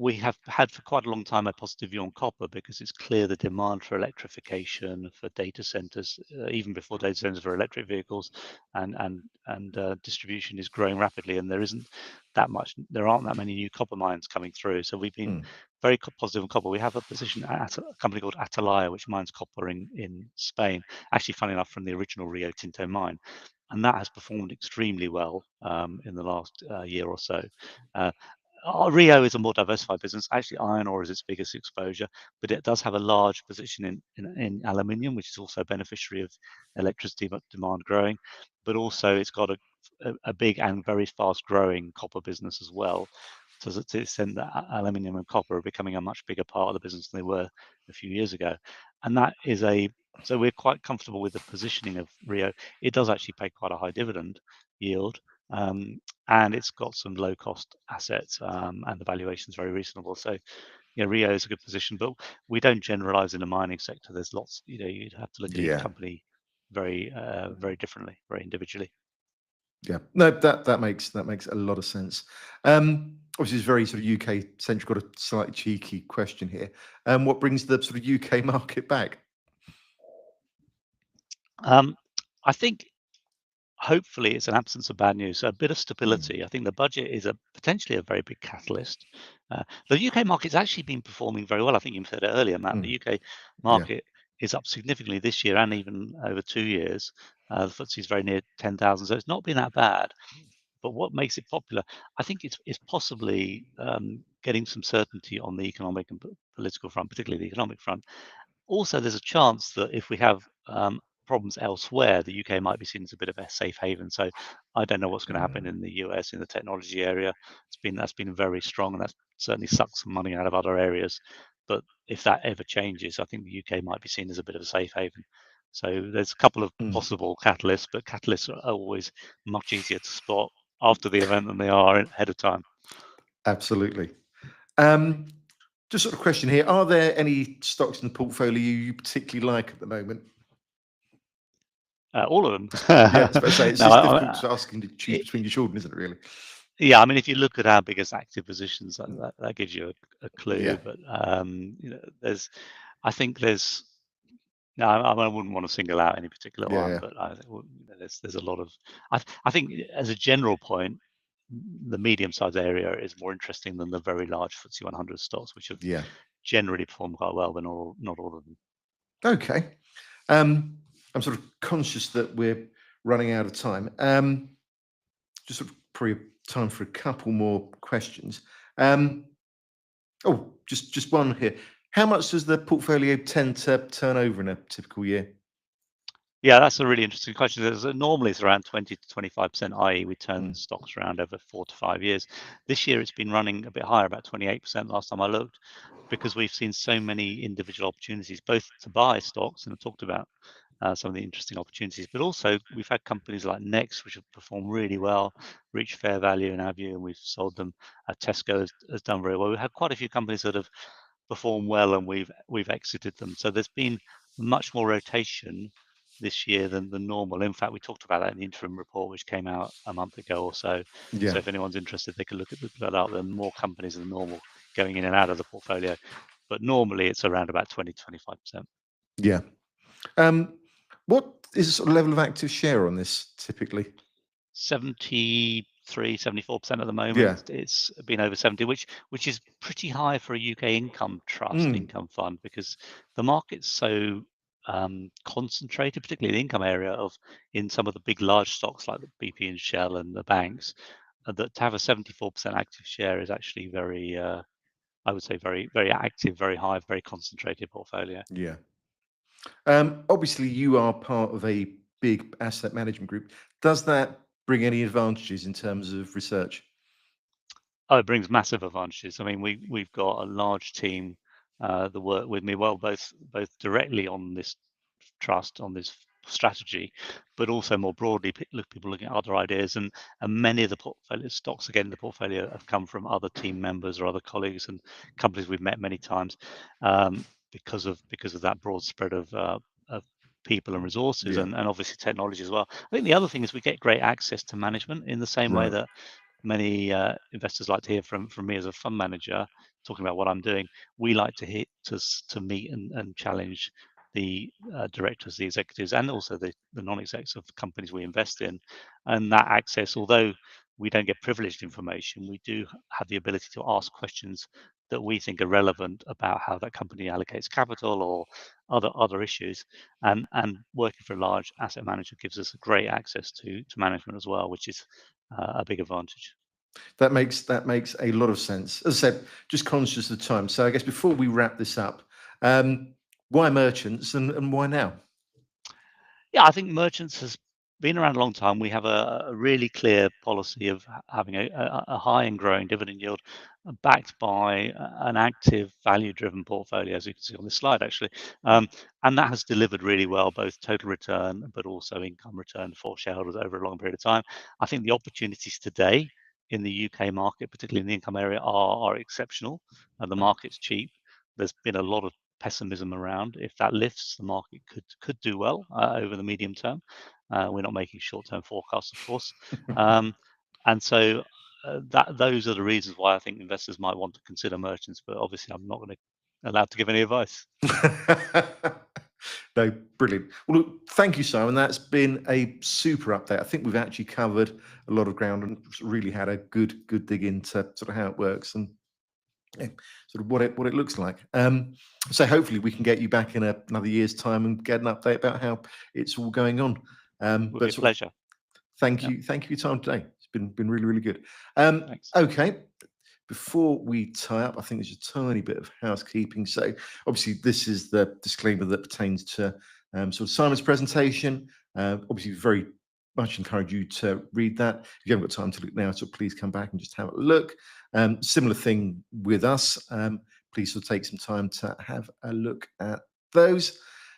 We have had for quite a long time a positive view on copper because it's clear the demand for electrification, for data centers, even before data centers for electric vehicles, and distribution is growing rapidly, and there aren't that many new copper mines coming through. So we've been very positive on copper. We have a position at a company called Atalaya, which mines copper in Spain, actually funny enough from the original Rio Tinto mine. And that has performed extremely well in the last year or so. Rio is a more diversified business. Actually, iron ore is its biggest exposure, but it does have a large position in aluminium, which is also a beneficiary of electricity demand growing. But also, it's got a big and very fast-growing copper business as well. To the extent that aluminium and copper are becoming a much bigger part of the business than they were a few years ago, and that is so we're quite comfortable with the positioning of Rio. It does actually pay quite a high dividend yield, and it's got some low-cost assets, and the valuation is very reasonable. So, Rio is a good position, but we don't generalize in the mining sector. There's lots, you'd have to look at each company very differently, very individually. Yeah, no, that makes a lot of sense. Obviously, it's very sort of UK centric. Got a slightly cheeky question here. What brings the sort of UK market back? I think hopefully it's an absence of bad news, so a bit of stability. I think the budget is potentially a very big catalyst. The UK market's actually been performing very well. I think you said it earlier, Matt. The UK market is up significantly this year and even over 2 years. The FTSE is very near 10,000, so it's not been that bad. But what makes it popular, I think it's possibly getting some certainty on the economic and political front, particularly the economic front. Also, there's a chance that if we have problems elsewhere, the UK might be seen as a bit of a safe haven. So I don't know what's going to happen in the US in the technology area. That's been very strong, and that's certainly sucked some money out of other areas. But if that ever changes, I think the UK might be seen as a bit of a safe haven. So there's a couple of possible catalysts, but catalysts are always much easier to spot after the event than they are ahead of time. Absolutely. Just sort of question here: are there any stocks in the portfolio you particularly like at the moment? All of them. Yeah, I was about to say it's No, just difficult to asking to choose it- between your children, isn't it? Really? yeah, I mean, if you look at our biggest active positions, that gives you a clue. Yeah. But I think there's. No, I wouldn't want to single out any particular one, Yeah. but I think there's a lot of. I think as a general point, the medium-sized area is more interesting than the very large FTSE 100 stocks, which have Yeah. generally performed quite well, but not all of them. Okay. I'm sort of conscious that we're running out of time. Just sort of probably time for a couple more questions. Just one here. How much does the portfolio tend to turn over in a typical year? Yeah, that's a really interesting question. Normally it's around 20 to 25%, i.e. we turn stocks around over 4 to 5 years. This year it's been running a bit higher, about 28% last time I looked, because we've seen so many individual opportunities, both to buy stocks, and I talked about some of the interesting opportunities, but also we've had companies like Next, which have performed really well, reached fair value in our view, and we've sold them. Tesco has done very well. We've had quite a few companies that have performed well, and we've exited them. So there's been much more rotation this year than the normal. In fact, we talked about that in the interim report, which came out a month ago or so. Yeah. So if anyone's interested, they can look that up. There are more companies than normal going in and out of the portfolio, but normally it's around about 20 to 25%. Yeah. What is the sort of level of active share on this typically? 74% at the moment. Yeah. It's been over 70, which is pretty high for a UK income trust, income fund, because the market's so concentrated, particularly the income area in some of the big large stocks like the BP and Shell and the banks, that to have a 74% active share is actually very, I would say very, very active, very high, very concentrated portfolio. Yeah. Obviously, you are part of a big asset management group. Does that bring any advantages in terms of research? Oh, it brings massive advantages. I mean, we've got a large team that work with me, well, both directly on this trust, on this strategy, but also more broadly, people looking at other ideas, and many of the portfolio stocks, again, in the portfolio have come from other team members or other colleagues and companies we've met many times, because of that broad spread of people and resources, Yeah. and obviously technology as well. I think the other thing is we get great access to management in the same way Right. that many investors like to hear from me as a fund manager talking about what I'm doing. We like to meet and challenge the directors, the executives, and also the non-execs of companies we invest in. And that access, although we don't get privileged information, we do have the ability to ask questions that we think are relevant about how that company allocates capital or other issues. And working for a large asset manager gives us great access to management as well, which is a big advantage. That makes a lot of sense. As I said, just conscious of time. So I guess before we wrap this up, why merchants and why now? Yeah, I think merchants has been around a long time. We have a really clear policy of having a high and growing dividend yield, backed by an active value-driven portfolio, as you can see on this slide, actually. And that has delivered really well, both total return, but also income return for shareholders over a long period of time. I think the opportunities today in the UK market, particularly in the income area, are exceptional. The market's cheap. There's been a lot of pessimism around. If that lifts, the market could do well over the medium term. We're not making short-term forecasts, of course, and so those are the reasons why I think investors might want to consider merchants. But obviously, I'm not allowed to give any advice. No, brilliant. Well, look, thank you, Simon. That's been a super update. I think we've actually covered a lot of ground and really had a good dig into sort of how it works and sort of what it looks like. So hopefully we can get you back in another year's time and get an update about how it's all going on. Would be a pleasure. Thank you for your time today. It's been really good. Thanks. Okay. Before we tie up, I think there's a tiny bit of housekeeping. So obviously this is the disclaimer that pertains to sort of Simon's presentation. Obviously very much encourage you to read that. If you haven't got time to look now, so please come back and just have a look. Similar thing with us. Please sort of take some time to have a look at those.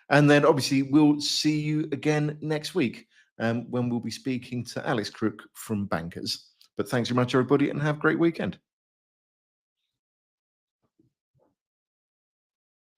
And then obviously we'll see you again next week when we'll be speaking to Alex Crook from Bankers. But thanks very much, everybody, and have a great weekend.